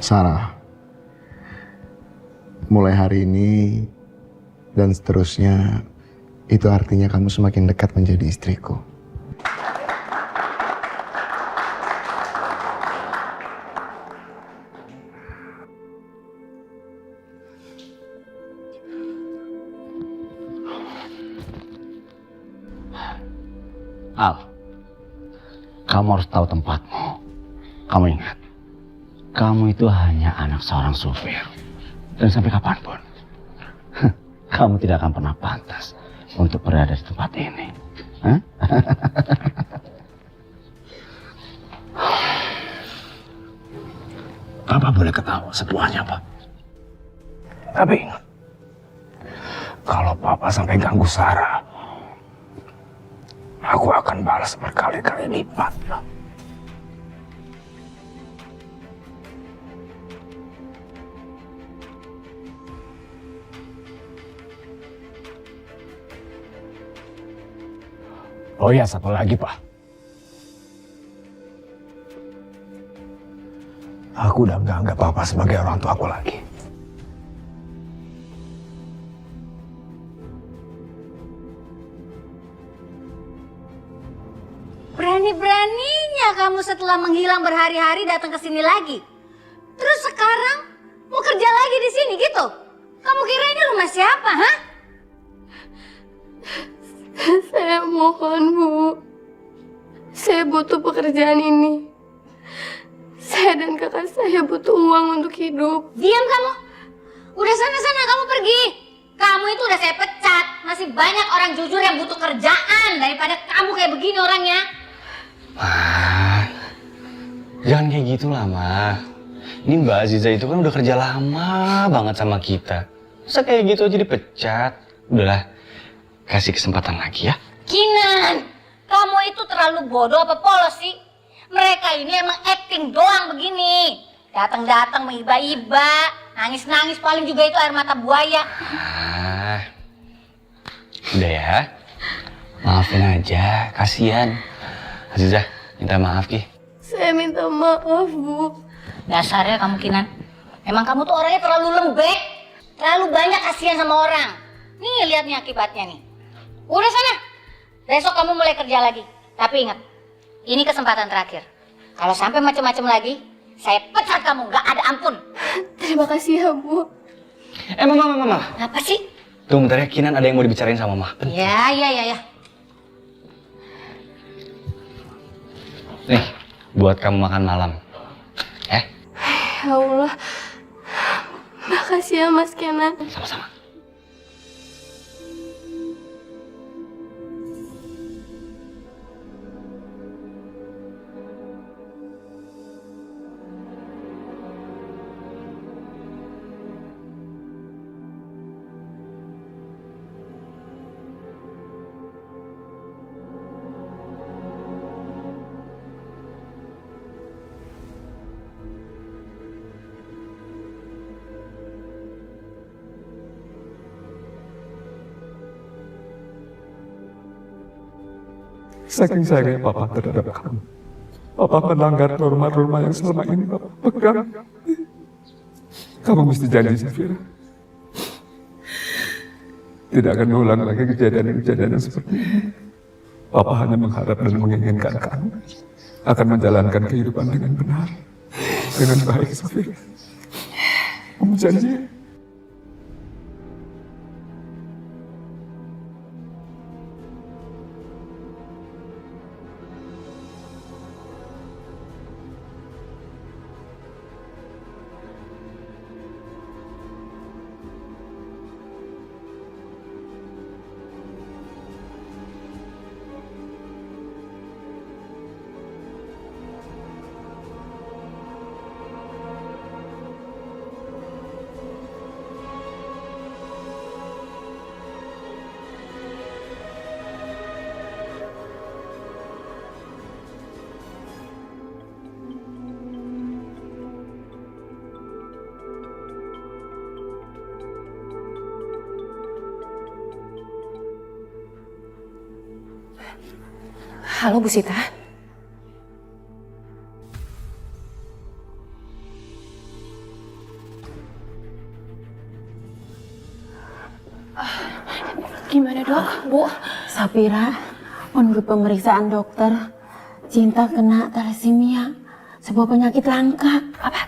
Sarah, mulai hari ini dan seterusnya, itu artinya kamu semakin dekat menjadi istriku. Al, kamu harus tahu tempatmu. Kamu ingat, kamu itu hanya anak seorang supir. Dan sampai kapanpun, kamu tidak akan pernah pantas untuk berada di tempat ini. Hah? Papa boleh ketawa sepuasnya, Pak. Tapi ingat, kalau Papa sampai ganggu Sarah, aku akan balas berkali-kali lipat. Oh ya, satu lagi, Pak. Aku udah nggak anggap Papa sebagai orang tua aku lagi. Berani-beraninya kamu setelah menghilang berhari-hari datang ke sini lagi. Terus sekarang mau kerja lagi di sini gitu? Kamu kira ini rumah siapa, hah? Saya mohon, Bu. Saya butuh pekerjaan ini. Saya dan kakak saya butuh uang untuk hidup. Diam kamu. Udah sana-sana kamu pergi. Kamu itu udah saya pecat. Masih banyak orang jujur yang butuh kerjaan daripada kamu kayak begini orangnya. Ma, jangan kayak gitulah, Ma. Ini Mbak Aziza itu kan udah kerja lama banget sama kita. Masa kayak gitu aja dipecat? Udahlah, kasih kesempatan lagi ya. Kinan, kamu itu terlalu bodoh apa polos sih? Mereka ini emang acting doang begini. Datang-datang mengiba-iba, nangis-nangis paling juga itu air mata buaya. Ah, udah ya, maafin aja, kasihan. Aziza, minta maaf Ki. Saya minta maaf, Bu. Dasarnya kamu Kinan, emang kamu tuh orangnya terlalu lembek, terlalu banyak kasihan sama orang. Nih lihat nih akibatnya nih. Udah sana, besok kamu mulai kerja lagi. Tapi ingat, ini kesempatan terakhir. Kalau sampai macam-macam lagi, saya pecat kamu, gak ada ampun. Terima kasih ya, Bu. Mama. Apa sih? Tunggu bentar ya, Kinan ada yang mau dibicarain sama Mama. Ya. Nih, buat kamu makan malam. Ya Allah. Makasih ya, Mas Kenan. Sama-sama. Saking sayangnya Papa terhadap kamu. Papa melanggar norma-norma yang selama ini Papa pegang. Kamu mesti janji, Safira. Tidak akan mengulang lagi kejadian-kejadian seperti ini. Papa hanya mengharap dan menginginkan kamu akan menjalankan kehidupan dengan benar. Dengan baik, Safira. Kamu janji? Halo, Bu Sita. Gimana dok? Bu? Safira, menurut pemeriksaan dokter, Cinta kena thalassemia, sebuah penyakit langka. Apa?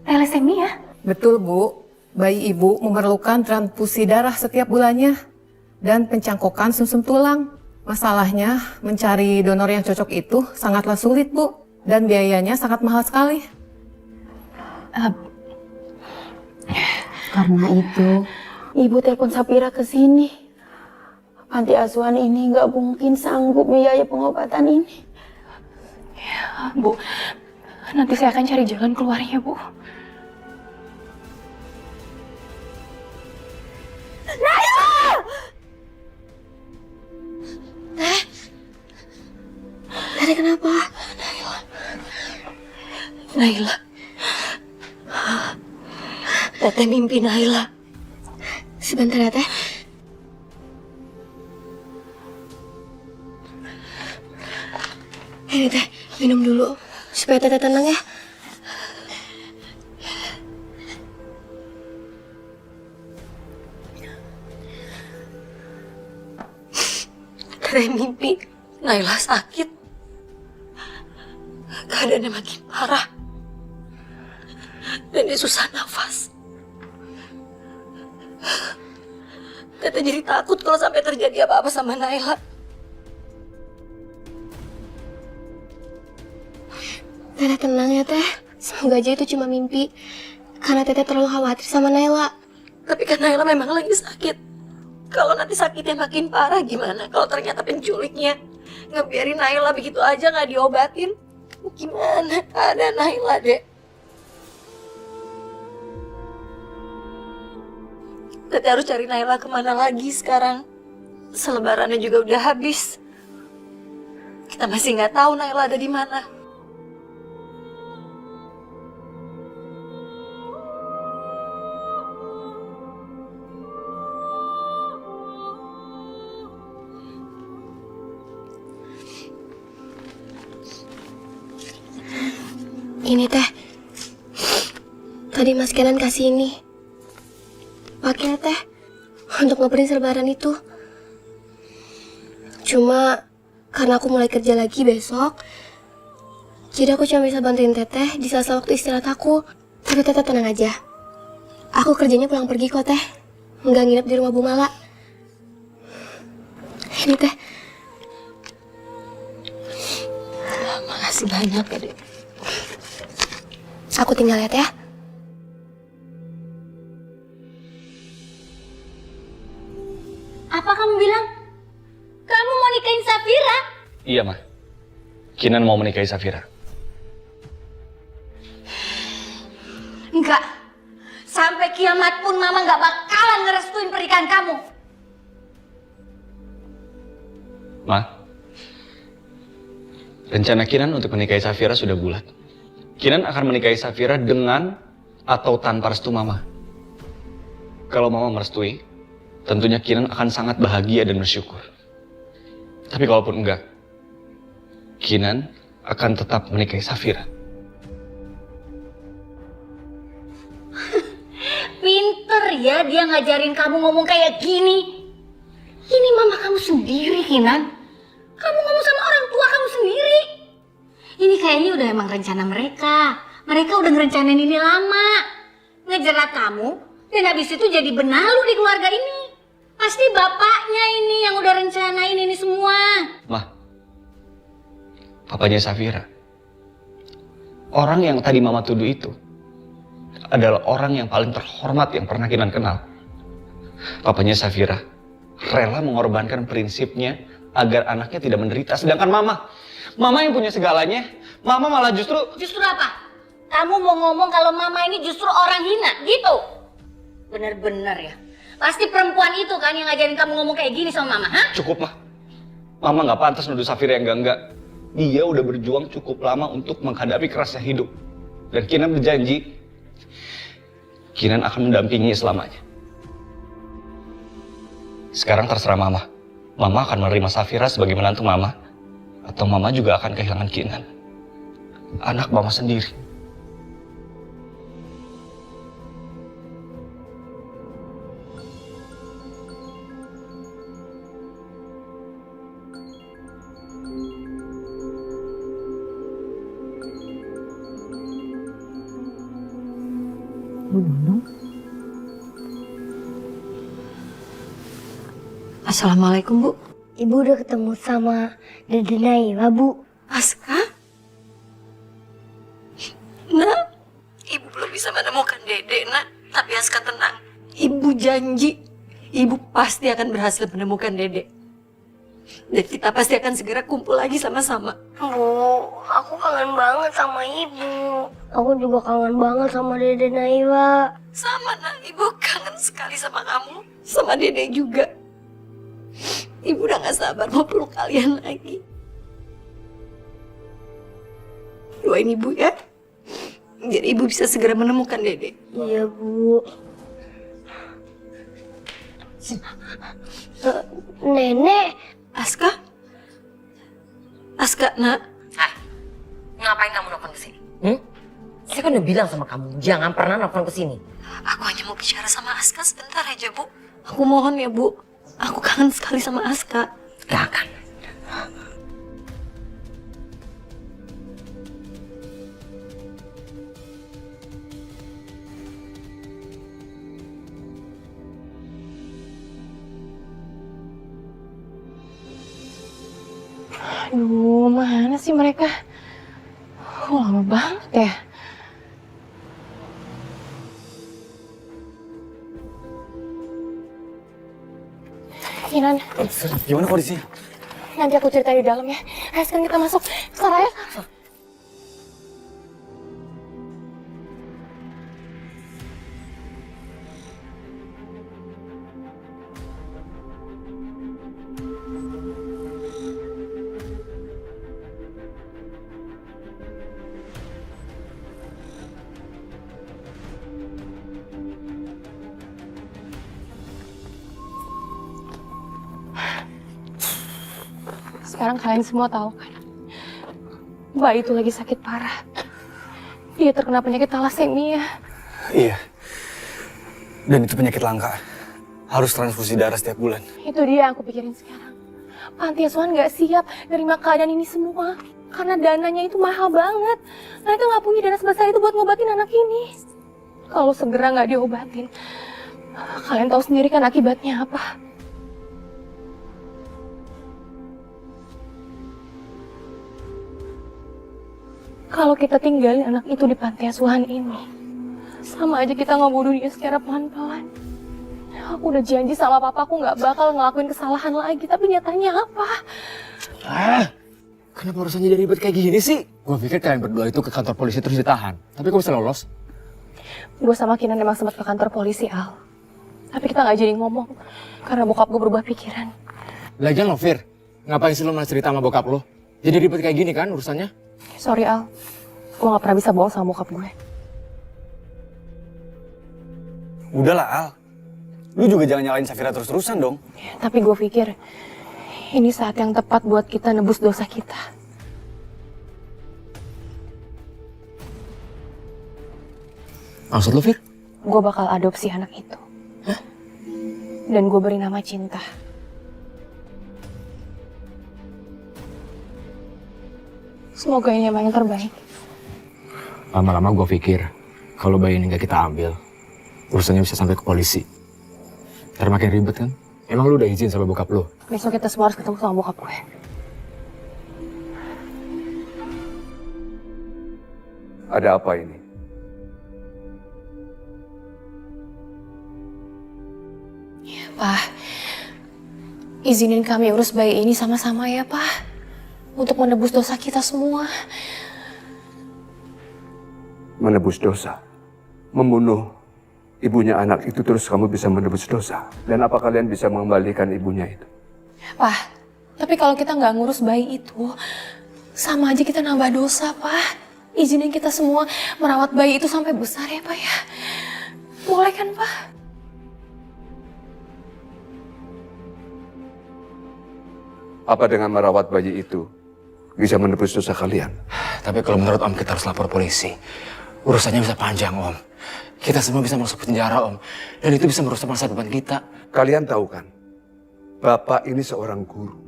Thalassemia? Betul, Bu. Bayi ibu memerlukan transfusi darah setiap bulannya dan pencangkokan sumsum tulang. Masalahnya, mencari donor yang cocok itu sangatlah sulit, Bu. Dan biayanya sangat mahal sekali. Karena itu, ibu telepon Safira ke sini. Panti asuhan ini nggak mungkin sanggup biaya pengobatan ini. Bu, nanti saya akan cari jalan keluarnya, Bu. Tadi kenapa? Naila. Teteh mimpi Naila. Sebentar ya, Teh. Ini Teh, minum dulu supaya Teteh tenang ya. Teteh mimpi Naila sakit. Keadaannya makin parah. Dan dia susah nafas. Teteh jadi takut kalau sampai terjadi apa-apa sama Naila. Teteh tenang ya, Teh. Semoga aja itu cuma mimpi. Karena Teteh terlalu khawatir sama Naila. Tapi kan Naila memang lagi sakit. Kalau nanti sakitnya makin parah gimana? Kalau ternyata penculiknya ngebiarin Naila begitu aja nggak diobatin, gimana ada Naila, Dek? Teteh harus cari Naila kemana lagi sekarang? Selebarannya juga udah habis. Kita masih nggak tahu Naila ada di mana. Ini Teh, tadi Mas Kenan kasih ini. Pakai Teh, untuk ngeprint selebaran itu. Cuma, karena aku mulai kerja lagi besok, jadi aku cuma bisa bantuin Teteh di sela-sela waktu istirahat aku. Tapi Teteh tenang aja. Aku kerjanya pulang pergi kok Teh, nggak nginep di rumah Bu Mala. Ini Teh. Makasih banyak ya, Dek. Aku tinggal ya, Teh. Apa kamu bilang? Kamu mau nikahin Safira? Iya, Ma. Kinan mau menikahi Safira. Enggak. Sampai kiamat pun Mama nggak bakalan ngerestuin pernikahan kamu. Ma, rencana Kinan untuk menikahi Safira sudah bulat. Kinan akan menikahi Safira dengan atau tanpa restu Mama. Kalau Mama merestui, tentunya Kinan akan sangat bahagia dan bersyukur. Tapi kalaupun enggak, Kinan akan tetap menikahi Safira. Pinter ya dia ngajarin kamu ngomong kayak gini. Ini mama kamu sendiri, Kinan. Kamu ngomong sama orang tua kamu sendiri. Ini kayaknya udah emang rencana mereka. Mereka udah ngerencanain ini lama. Ngejerat kamu, dan habis itu jadi benalu di keluarga ini. Pasti bapaknya ini yang udah rencanain ini semua. Ma, papanya Safira. Orang yang tadi Mama tuduh itu adalah orang yang paling terhormat yang pernah Kinan kenal. Papanya Safira rela mengorbankan prinsipnya agar anaknya tidak menderita. Sedangkan Mama yang punya segalanya, Mama malah justru... Justru apa? Kamu mau ngomong kalau Mama ini justru orang hina, gitu? Bener-bener ya. Pasti perempuan itu kan yang ngajarin kamu ngomong kayak gini sama Mama, ha? Cukup, Ma. Mama gak pantas nuduh Safira yang enggak-enggak. Dia udah berjuang cukup lama untuk menghadapi kerasnya hidup. Dan Kinan berjanji, Kinan akan mendampingi selamanya. Sekarang terserah Mama. Mama akan menerima Safira sebagai menantu Mama. Atau Mama juga akan kehilangan Kinan. Anak Mama sendiri. Bu Nunung? Assalamualaikum, Bu. Ibu udah ketemu sama Dede Naila, Bu. Aska? Nak, Ibu belum bisa menemukan Dede, Nak. Tapi Aska tenang. Ibu janji, Ibu pasti akan berhasil menemukan Dede. Dan kita pasti akan segera kumpul lagi sama-sama. Bu, aku kangen banget sama Ibu. Aku juga kangen banget sama Dede Naila. Sama, Nak. Ibu kangen sekali sama kamu. Sama Dede juga. Ibu udah gak sabar mau peluk kalian lagi. Doain Ibu ya. Biar Ibu bisa segera menemukan Dede. Iya, Bu. Nenek, Aska? Aska, Nak. Ngapain kamu nelfon ke sini? Saya kan udah bilang sama kamu, jangan pernah nelfon ke sini. Aku hanya mau bicara sama Aska sebentar aja, Bu. Aku mohon ya, Bu. Aku kangen sekali sama Aska. Gak akan. Aduh, mana sih mereka? Lama banget ya. Kinan, Gimana kondisinya? nanti aku cerita di dalam ya. Ayo sekarang kita masuk. Sarah ya. Sekarang kalian semua tahu kan, bayi itu lagi sakit parah. Dia terkena penyakit thalassemia. Iya. Dan itu penyakit langka. Harus transfusi darah setiap bulan. Itu dia yang aku pikirin sekarang. Panti asuhan nggak siap nerima keadaan ini semua. Karena dananya itu mahal banget. Mereka nggak punya dana sebesar itu buat ngobatin anak ini. Kalau segera nggak diobatin, kalian tahu sendiri kan akibatnya apa. Kalau kita tinggalin anak itu di panti asuhan ini, sama aja kita ngebunuh dia secara pelan-pelan. Aku udah janji sama papa aku nggak bakal ngelakuin kesalahan lagi, tapi nyatanya apa? Kenapa urusannya jadi ribet kayak gini sih? Gue pikir kalian berdua itu ke kantor polisi terus ditahan. Tapi kok bisa lolos? Gue sama Kinan emang sempat ke kantor polisi, Al. Tapi kita nggak jadi ngomong, karena bokap gue berubah pikiran. Lagian lo, Fir. Ngapain sih lo malah cerita sama bokap lo? Jadi ribet kayak gini kan urusannya? Sorry, Al. Gue nggak pernah bisa bohong sama bokap gue. Udahlah, Al. Lu juga jangan nyalain Safira terus-terusan dong. Tapi gue pikir, ini saat yang tepat buat kita nebus dosa kita. Maksud lo, Fir? Gue bakal adopsi anak itu. Hah? Dan gue beri nama Cinta. Semoga ini emang yang terbaik. Lama-lama gue pikir, kalau bayi ini nggak kita ambil, urusannya bisa sampai ke polisi. Ntar makin ribet kan? Emang lu udah izin sama bokap lu? Besok kita semua harus ketemu sama bokap gue. Ada apa ini? Pak, izinin kami urus bayi ini sama-sama ya, Pak. Untuk menebus dosa kita semua. Menebus dosa? Membunuh ibunya anak itu terus kamu bisa menebus dosa? Dan apa kalian bisa mengembalikan ibunya itu? Pak, tapi kalau kita nggak ngurus bayi itu, sama aja kita nambah dosa, Pak. Izinin kita semua merawat bayi itu sampai besar ya, Pak ya. Boleh kan, Pak? Apa dengan merawat bayi itu bisa menebus dosa kalian? Tapi kalau menurut Om kita harus lapor polisi. Urusannya bisa panjang, Om. Kita semua bisa masuk penjara, Om. Dan itu bisa merusak masa depan kita. Kalian tahu kan, Bapak ini seorang guru.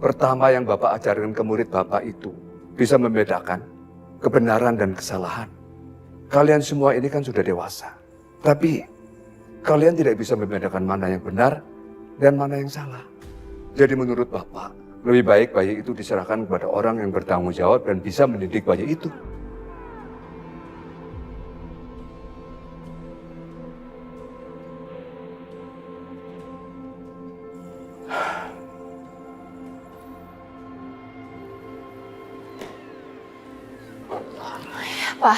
Pertama yang Bapak ajarkan ke murid Bapak itu bisa membedakan kebenaran dan kesalahan. Kalian semua ini kan sudah dewasa. Tapi kalian tidak bisa membedakan mana yang benar dan mana yang salah. Jadi menurut Bapak, lebih baik bayi itu diserahkan kepada orang yang bertanggung jawab dan bisa mendidik bayi itu. Pak,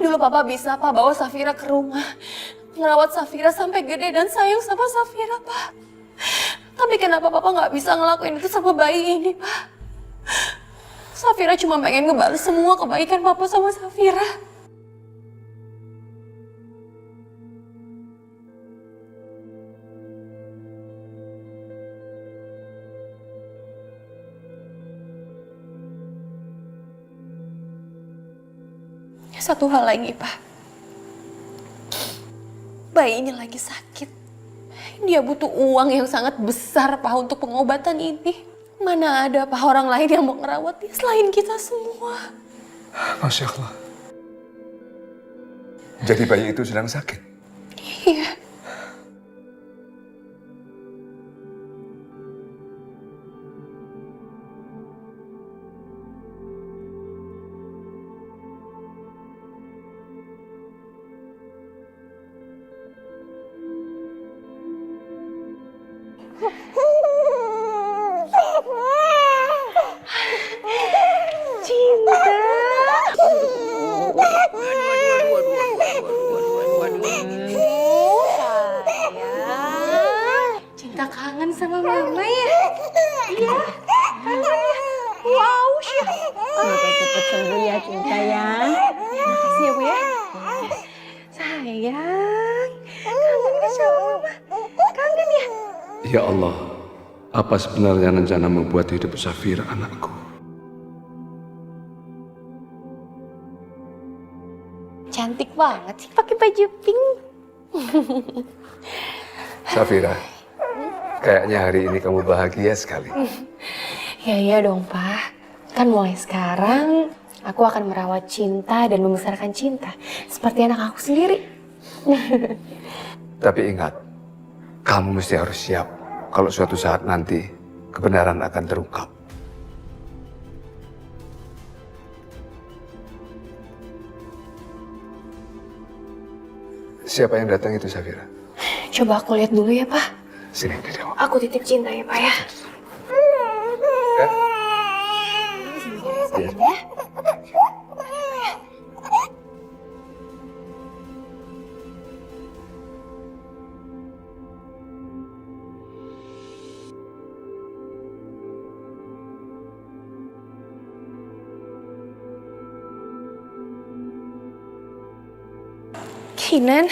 dulu Papa bisa Pak bawa Safira ke rumah, ngerawat Safira sampai gede dan sayang sama Safira, Pak. Tapi kenapa Papa nggak bisa ngelakuin itu sama bayi ini, Pak? Safira cuma pengen ngebales semua kebaikan Papa sama Safira. Satu hal lagi, Pak. Bayi ini lagi sakit. Dia butuh uang yang sangat besar, Pak, untuk pengobatan ini. Mana ada, Pak, orang lain yang mau ngerawat dia selain kita semua. Masya Allah. Jadi bayi itu sedang sakit? Iya. Cinta kangen sama mama ya? Iya, kangen ya? Wow, semoga cepat sembuh ya Cinta ya. Makasih ya Bu ya. Sayang, kangen gak sama mama? Kangen ya? Ya Allah, apa sebenarnya rencana membuat hidup Safira anakku? Cantik banget sih pakai baju pink. Safira, kayaknya hari ini kamu bahagia sekali. Ya iya dong, Pak. Kan mulai sekarang aku akan merawat Cinta dan membesarkan Cinta seperti anak aku sendiri. Tapi ingat, kamu mesti harus siap kalau suatu saat nanti kebenaran akan terungkap. Siapa yang datang itu, Safira? Coba aku lihat dulu ya, Pak. Sini, Dede. Aku titip Cinta ya, Pak ya. Ya. Kinan,